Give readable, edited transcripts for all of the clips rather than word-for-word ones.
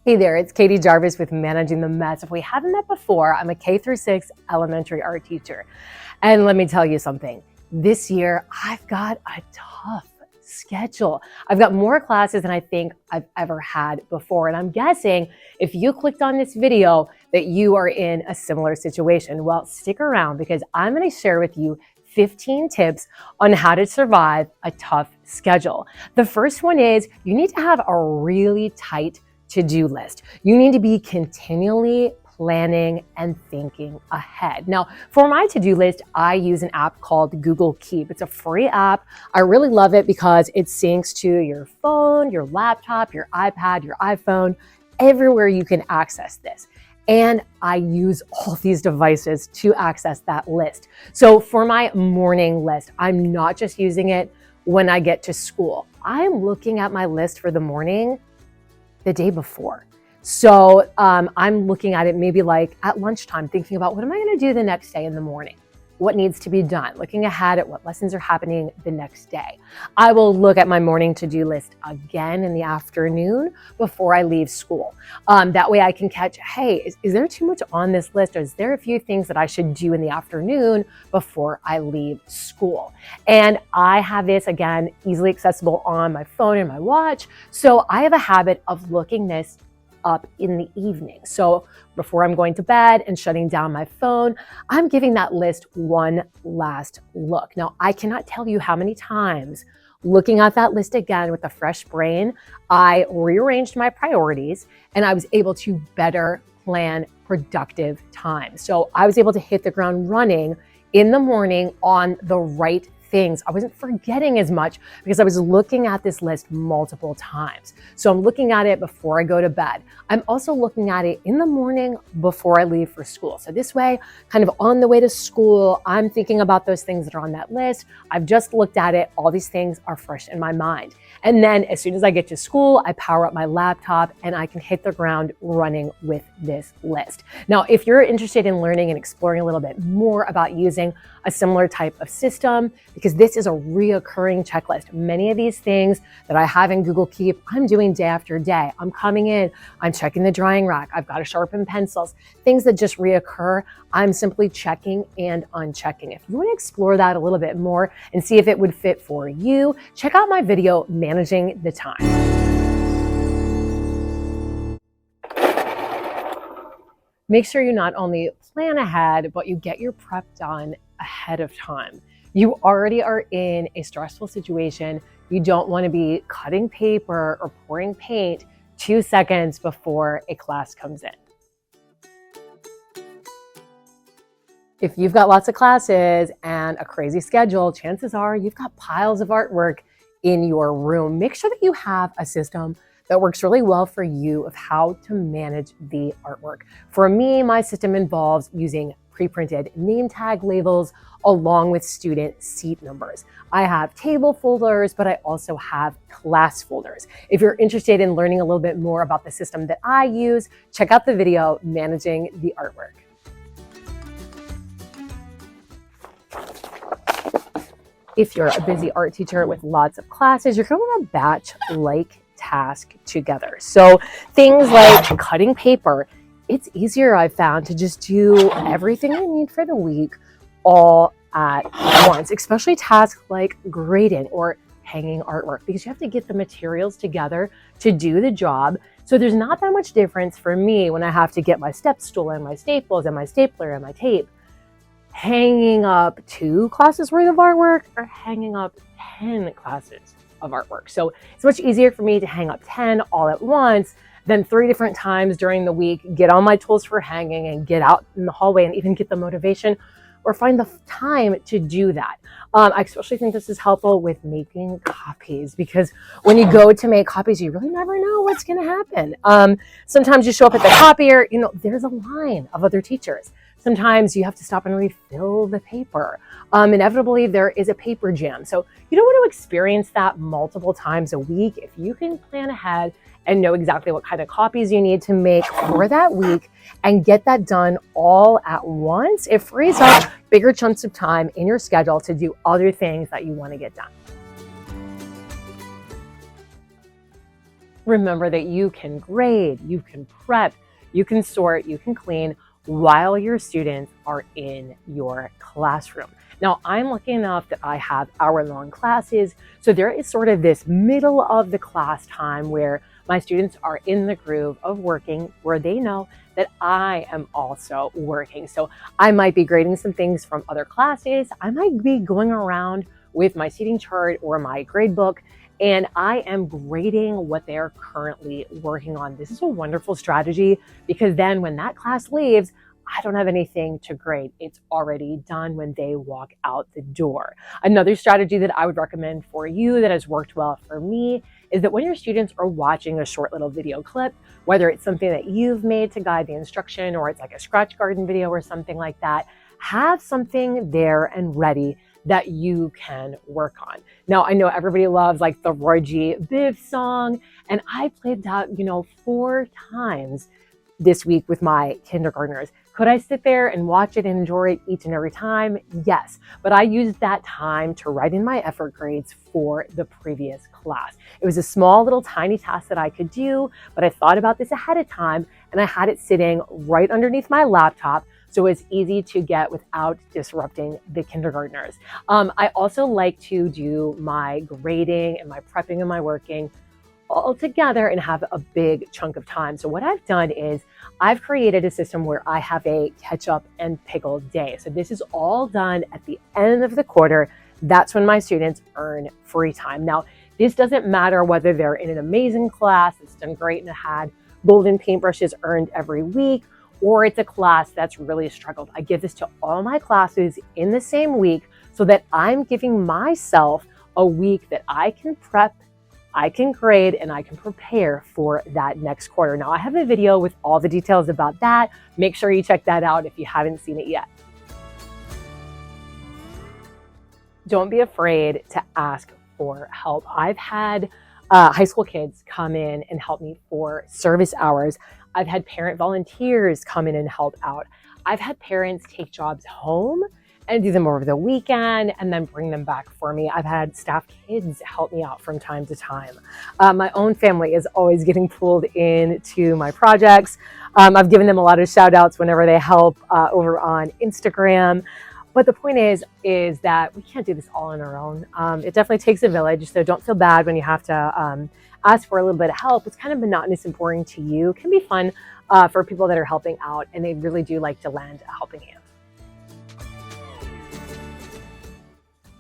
Hey there, it's Katie Jarvis with Managing the Mess. If we haven't met before, I'm a K through 6 elementary art teacher. And let me tell you something. This year, I've got a tough schedule. I've got more classes than I think I've ever had before. And I'm guessing if you clicked on this video that you are in a similar situation. Well, stick around because I'm going to share with you 15 tips on how to survive a tough schedule. The first one is you need to have a really tight to-do list. You need to be continually planning and thinking ahead. Now, for my to-do list, I use an app called Google Keep. It's a free app. I really love it because it syncs to your phone, your laptop, your iPad, your iPhone, everywhere you can access this. And I use all these devices to access that list. So for my morning list, I'm not just using it when I get to school. I'm looking at my list for the morning the day before. So I'm looking at it maybe like at lunchtime, thinking about what am I going to do the next day in the morning? What needs to be done? Looking ahead at what lessons are happening the next day. I will look at my morning to-do list again in the afternoon before I leave school. That way I can catch, hey, is there too much on this list? Or is there a few things that I should do in the afternoon before I leave school? And I have this, again, easily accessible on my phone and my watch. So I have a habit of looking this up in the evening. So before I'm going to bed and shutting down my phone, I'm giving that list one last look. Now, I cannot tell you how many times looking at that list again with a fresh brain, I rearranged my priorities and I was able to better plan productive time. So I was able to hit the ground running in the morning on the right things. I wasn't forgetting as much because I was looking at this list multiple times. So I'm looking at it before I go to bed. I'm also looking at it in the morning before I leave for school. So this way, kind of on the way to school, I'm thinking about those things that are on that list. I've just looked at it. All these things are fresh in my mind. And then as soon as I get to school, I power up my laptop and I can hit the ground running with this list. Now, if you're interested in learning and exploring a little bit more about using a similar type of system, because this is a reoccurring checklist. Many of these things that I have in Google Keep, I'm doing day after day. I'm coming in, I'm checking the drying rack, I've got to sharpen pencils, things that just reoccur. I'm simply checking and unchecking. If you want to explore that a little bit more and see if it would fit for you, check out my video, Managing the Time. Make sure you not only plan ahead, but you get your prep done ahead of time. You already are in a stressful situation. You don't want to be cutting paper or pouring paint 2 seconds before a class comes in. If you've got lots of classes and a crazy schedule, chances are you've got piles of artwork in your room. Make sure that you have a system that works really well for you of how to manage the artwork. For me, my system involves using pre-printed name tag labels along with student seat numbers. I have table folders, but I also have class folders. If you're interested in learning a little bit more about the system that I use, check out the video, Managing the Artwork. If you're a busy art teacher with lots of classes, you're going to want to batch like task together. So things like cutting paper, it's easier, I've found, to just do everything I need for the week all at once, especially tasks like grading or hanging artwork, because you have to get the materials together to do the job. So there's not that much difference for me when I have to get my step stool and my staples and my stapler and my tape, hanging up 2 classes worth of artwork or hanging up 10 classes of artwork. So it's much easier for me to hang up 10 all at once than 3 different times during the week, get all my tools for hanging and get out in the hallway and even get the motivation or find the time to do that. I especially think this is helpful with making copies, because when you go to make copies, you really never know what's going to happen. Sometimes you show up at the copier, there's a line of other teachers. Sometimes you have to stop and refill the paper. Inevitably, there is a paper jam. So you don't want to experience that multiple times a week. If you can plan ahead and know exactly what kind of copies you need to make for that week and get that done all at once, it frees up bigger chunks of time in your schedule to do other things that you want to get done. Remember that you can grade, you can prep, you can sort, you can clean while your students are in your classroom. Now, I'm lucky enough that I have hour-long classes, so there is sort of this middle of the class time where my students are in the groove of working, where they know that I am also working. So I might be grading some things from other classes. I might be going around with my seating chart or my grade book, and I am grading what they're currently working on. This is a wonderful strategy because then when that class leaves, I don't have anything to grade. It's already done when they walk out the door. Another strategy that I would recommend for you that has worked well for me is that when your students are watching a short little video clip, whether it's something that you've made to guide the instruction or it's like a scratch garden video or something like that, have something there and ready that you can work on. Now, I know everybody loves like the Roy G. Biv song, and I played that, 4 times this week with my kindergartners. Could I sit there and watch it and enjoy it each and every time? Yes, but I used that time to write in my effort grades for the previous class. It was a small little tiny task that I could do, but I thought about this ahead of time and I had it sitting right underneath my laptop, so it's easy to get without disrupting the kindergartners. I also like to do my grading and my prepping and my working all together and have a big chunk of time. So what I've done is I've created a system where I have a ketchup and pickle day. So this is all done at the end of the quarter. That's when my students earn free time. Now, this doesn't matter whether they're in an amazing class that's done great and had golden paintbrushes earned every week, or it's a class that's really struggled. I give this to all my classes in the same week so that I'm giving myself a week that I can prep, I can grade, and I can prepare for that next quarter. Now, I have a video with all the details about that. Make sure you check that out if you haven't seen it yet. Don't be afraid to ask for help. I've had high school kids come in and help me for service hours. I've had parent volunteers come in and help out. I've had parents take jobs home and do them over the weekend and then bring them back for me. I've had staff kids help me out from time to time. My own family is always getting pulled into my projects. I've given them a lot of shout outs whenever they help over on Instagram. But the point is that we can't do this all on our own. It definitely takes a village, so don't feel bad when you have to ask for a little bit of help. It's kind of monotonous and boring to you. It can be fun for people that are helping out, and they really do like to lend a helping hand.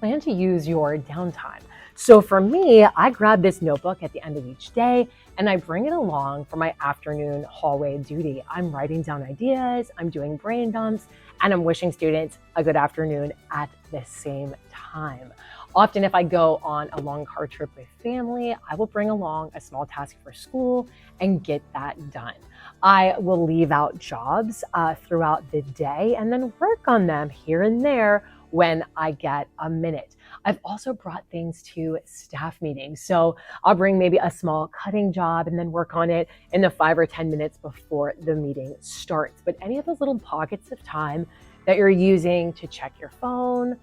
Plan to use your downtime. So for me, I grab this notebook at the end of each day and I bring it along for my afternoon hallway duty. I'm writing down ideas, I'm doing brain dumps, and I'm wishing students a good afternoon at the same time. Often if I go on a long car trip with family, I will bring along a small task for school and get that done. I will leave out jobs throughout the day and then work on them here and there when I get a minute. I've also brought things to staff meetings. So I'll bring maybe a small cutting job and then work on it in the 5 or 10 minutes before the meeting starts. But any of those little pockets of time that you're using to check your phone,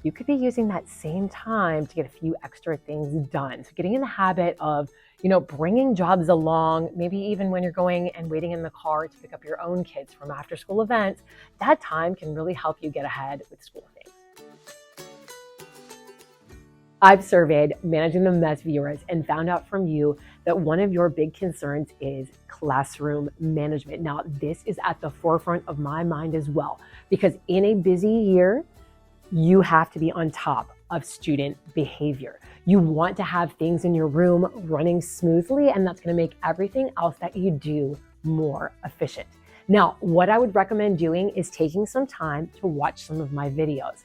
you could be using that same time to get a few extra things done. So getting in the habit of, bringing jobs along, maybe even when you're going and waiting in the car to pick up your own kids from after school events, that time can really help you get ahead with school things. I've surveyed Managing the Mess viewers and found out from you that one of your big concerns is classroom management. Now, this is at the forefront of my mind as well, because in a busy year, you have to be on top of student behavior. You want to have things in your room running smoothly, and that's going to make everything else that you do more efficient. Now, what I would recommend doing is taking some time to watch some of my videos.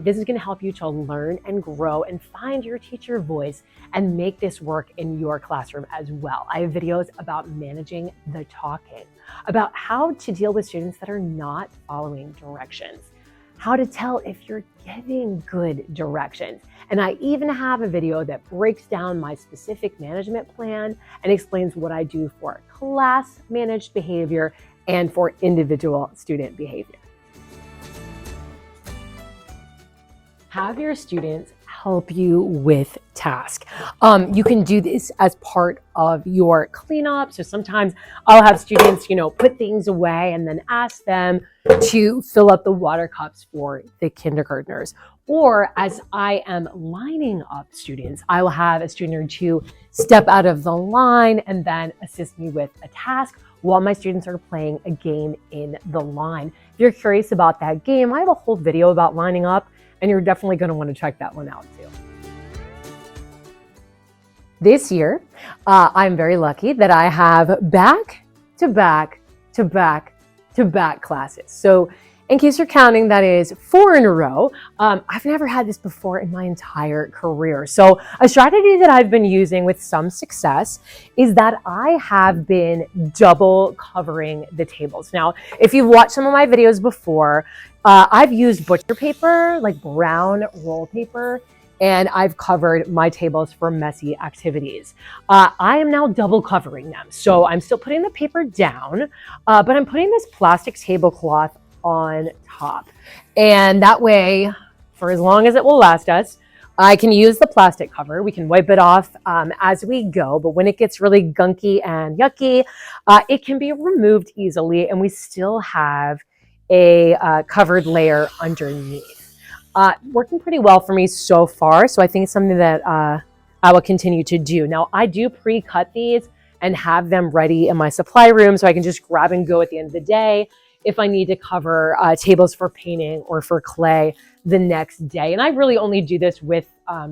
This is going to help you to learn and grow and find your teacher voice and make this work in your classroom as well. I have videos about managing the talking, about how to deal with students that are not following directions, how to tell if you're giving good directions. And I even have a video that breaks down my specific management plan and explains what I do for class managed behavior and for individual student behavior. Have your students help you with task. You can do this as part of your cleanup. So sometimes I'll have students, put things away and then ask them to fill up the water cups for the kindergartners. Or as I am lining up students, I will have a student or two step out of the line and then assist me with a task while my students are playing a game in the line. If you're curious about that game, I have a whole video about lining up, and you're definitely going to want to check that one out too. This year, I'm very lucky that I have back-to-back classes. So in case you're counting, that is 4 in a row. I've never had this before in my entire career. So a strategy that I've been using with some success is that I have been double covering the tables. Now, if you've watched some of my videos before, I've used butcher paper, like brown roll paper, and I've covered my tables for messy activities. I am now double covering them. So I'm still putting the paper down, but I'm putting this plastic tablecloth on top. And that way, for as long as it will last us, I can use the plastic cover. We can wipe it off as we go, but when it gets really gunky and yucky, it can be removed easily, and we still have a covered layer underneath. Working pretty well for me so far, so I think it's something that I will continue to do. Now, I do pre-cut these and have them ready in my supply room, so I can just grab and go at the end of the day if I need to cover tables for painting or for clay the next day. And I really only do this with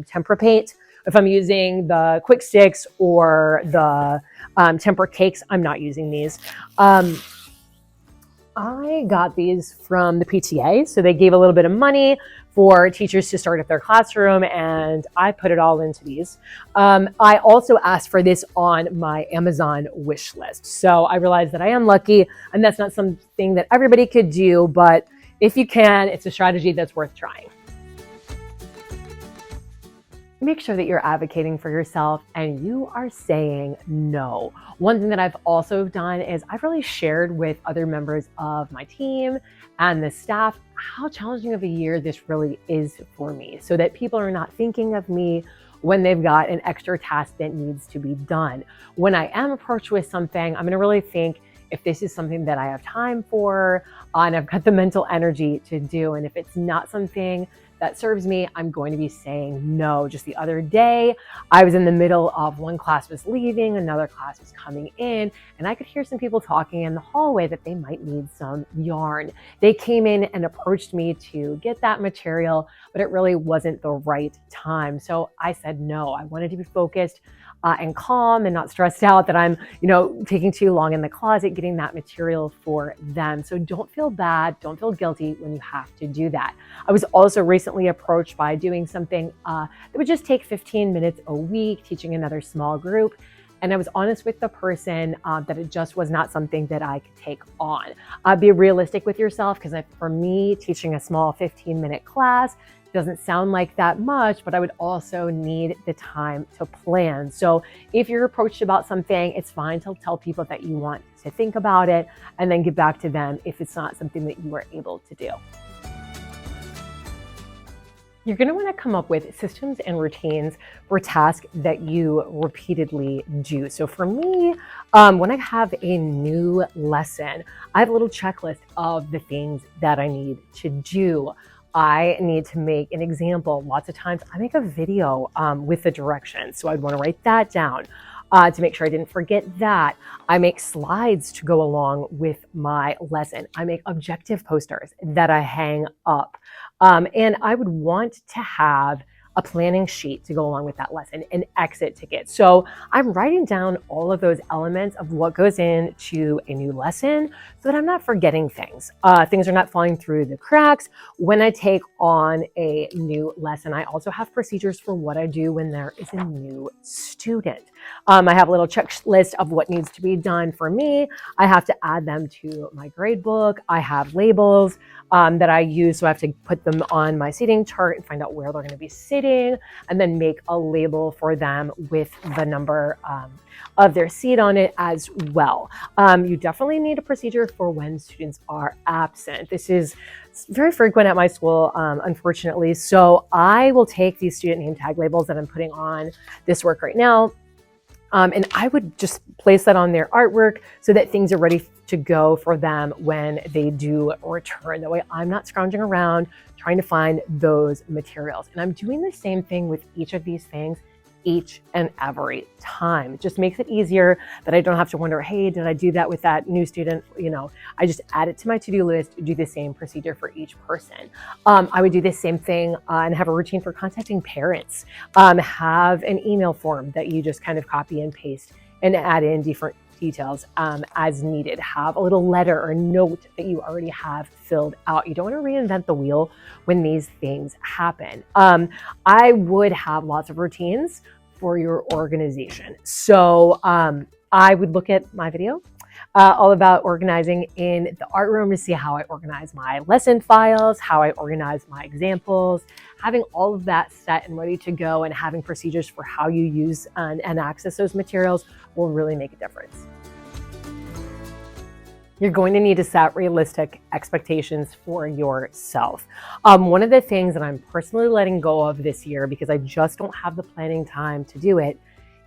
tempera paint. If I'm using the quick sticks or the tempera cakes, I'm not using these. I got these from the PTA, so they gave a little bit of money for teachers to start up their classroom, and I put it all into these. I also asked for this on my Amazon wish list. So I realized that I am lucky, and that's not something that everybody could do, but if you can, it's a strategy that's worth trying. Make sure that you're advocating for yourself and you are saying no. One thing that I've also done is I've really shared with other members of my team and the staff how challenging of a year this really is for me, so that people are not thinking of me when they've got an extra task that needs to be done. When I am approached with something, I'm gonna really think if this is something that I have time for and I've got the mental energy to do. And if it's not something that serves me, I'm going to be saying no. Just the other day, I was in the middle of one class was leaving, another class was coming in, and I could hear some people talking in the hallway that they might need some yarn. They came in and approached me to get that material, but it really wasn't the right time. So I said no. I wanted to be focused and calm and not stressed out that I'm, taking too long in the closet getting that material for them. So don't feel bad, don't feel guilty when you have to do that. I was also recently approached by doing something that would just take 15 minutes a week, teaching another small group. And I was honest with the person that it just was not something that I could take on. Be realistic with yourself, because for me, teaching a small 15-minute class doesn't sound like that much, but I would also need the time to plan. So if you're approached about something, it's fine to tell people that you want to think about it and then get back to them if it's not something that you are able to do. You're going to want to come up with systems and routines for tasks that you repeatedly do. So for me, when I have a new lesson, I have a little checklist of the things that I need to do. I need to make an example. Lots of times I make a video with the directions. So I'd want to write that down to make sure I didn't forget that. I make slides to go along with my lesson. I make objective posters that I hang up. And I would want to have a planning sheet to go along with that lesson, an exit ticket. So I'm writing down all of those elements of what goes into a new lesson so that I'm not forgetting things. Things are not falling through the cracks when I take on a new lesson. I also have procedures for what I do when there is a new student. I have a little checklist of what needs to be done for me. I have to add them to my grade book. I have labels that I use, so I have to put them on my seating chart and find out where they're going to be sitting, and then make a label for them with the number of their seat on it as well. You definitely need a procedure for when students are absent. This is very frequent at my school, unfortunately. So I will take these student name tag labels that I'm putting on this work right now, and I would just place that on their artwork so that things are ready to go for them when they do return. That way I'm not scrounging around trying to find those materials. And I'm doing the same thing with each of these things each and every time. It just makes it easier that I don't have to wonder, hey, did I do that with that new student? You know, I just add it to my to-do list, do the same procedure for each person. I would do the same thing and have a routine for contacting parents. Have an email form that you just kind of copy and paste and add in different details as needed. Have a little letter or note that you already have filled out. You don't want to reinvent the wheel when these things happen. I would have lots of routines for your organization. So I would look at my video all about organizing in the art room to see how I organize my lesson files, how I organize my examples. Having all of that set and ready to go and having procedures for how you use and access those materials will really make a difference. You're going to need to set realistic expectations for yourself. One of the things that I'm personally letting go of this year, because I just don't have the planning time to do it,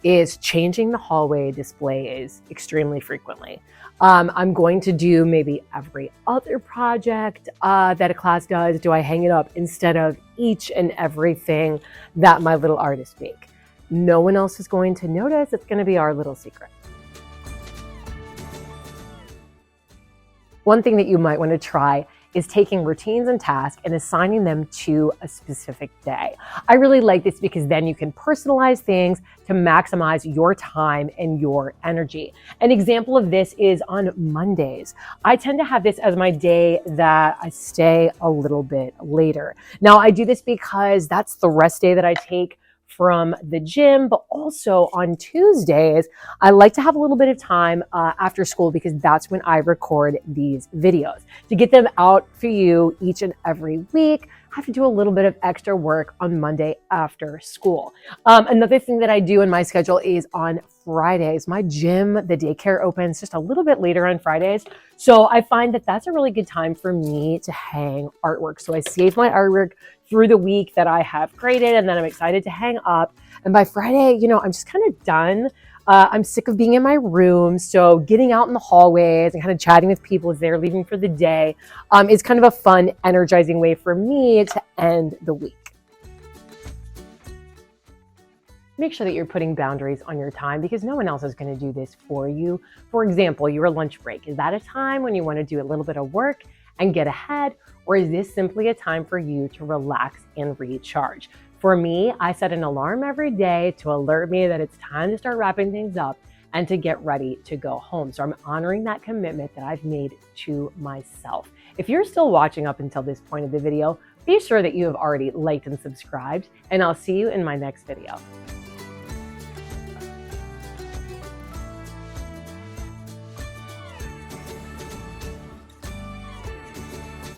is changing the hallway displays extremely frequently. I'm going to do maybe every other project that a class does. Do I hang it up instead of each and everything that my little artists make? No one else is going to notice. It's going to be our little secret. One thing that you might want to try is taking routines and tasks and assigning them to a specific day. I really like this because then you can personalize things to maximize your time and your energy. An example of this is on Mondays. I tend to have this as my day that I stay a little bit later. Now, I do this because that's the rest day that I take from the gym, but also on Tuesdays, I like to have a little bit of time after school because that's when I record these videos. To get them out for you each and every week, I have to do a little bit of extra work on Monday after school. Another thing that I do in my schedule is on Fridays. My gym, the daycare opens just a little bit later on Fridays. So I find that that's a really good time for me to hang artwork. So I save my artwork through the week that I have graded, and then I'm excited to hang up. And by Friday, you know, I'm just kind of done. I'm sick of being in my room. So getting out in the hallways and kind of chatting with people as they're leaving for the day is kind of a fun, energizing way for me to end the week. Make sure that you're putting boundaries on your time because no one else is going to do this for you. For example, your lunch break. Is that a time when you want to do a little bit of work and get ahead? Or is this simply a time for you to relax and recharge? For me, I set an alarm every day to alert me that it's time to start wrapping things up and to get ready to go home. So I'm honoring that commitment that I've made to myself. If you're still watching up until this point of the video, be sure that you have already liked and subscribed, and I'll see you in my next video.